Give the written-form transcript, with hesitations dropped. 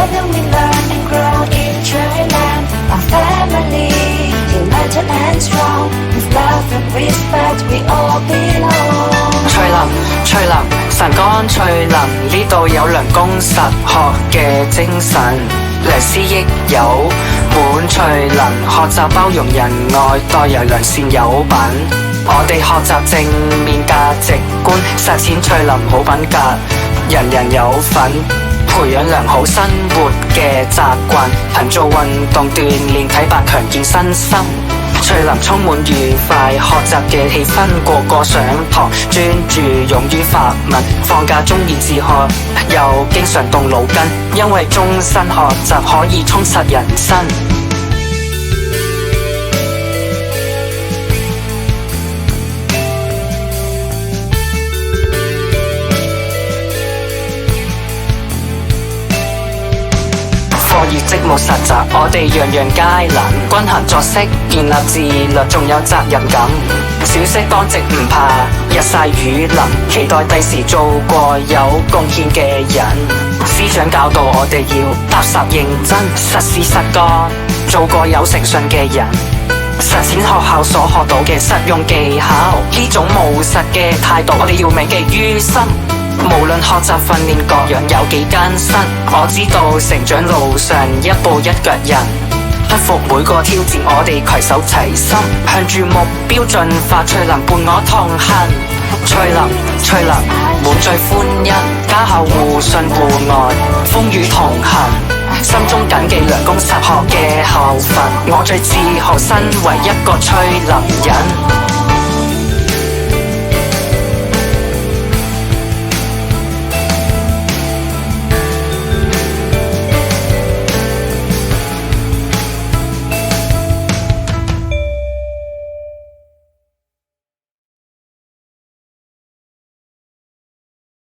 Together we learn and grow in Thailand. Our family, united and strong. With love and respect, we all belong. 翠林，神乾翠林，呢度有良工實學嘅精神，良師益友滿翠林，學習包容仁愛，待人良善有品。我哋學習正面價值觀，實踐翠林好品格，人人有份，培養良好生活嘅習慣，勤做運動鍛鍊體魄，強健身心。翠林充滿愉快學習嘅氣氛，個個上堂專注，勇於發問，放假鍾意自學，又經常動腦筋，因為終身學習可以充實人生。課業職務實習，我哋樣樣皆能，均衡作息，建立自律，仲有責任感。小息當值唔怕日曬雨淋，期待第時做過有貢獻嘅人。師長教導我哋要踏實認真，實事實幹，做個有誠信嘅人。實踐學校所學到嘅實用技巧，呢種務實嘅態度，我哋要銘記於心。無論學習訓練各樣有幾艱辛，我知道成長路上一步一腳印，克服每個挑戰，我哋攜手齊心，向住目標進發，翠林伴我同行。翠林滿載歡欣，家校互信互愛，風雨同行，心中謹記良工實學嘅校訓，我最自豪身為一個翠林人。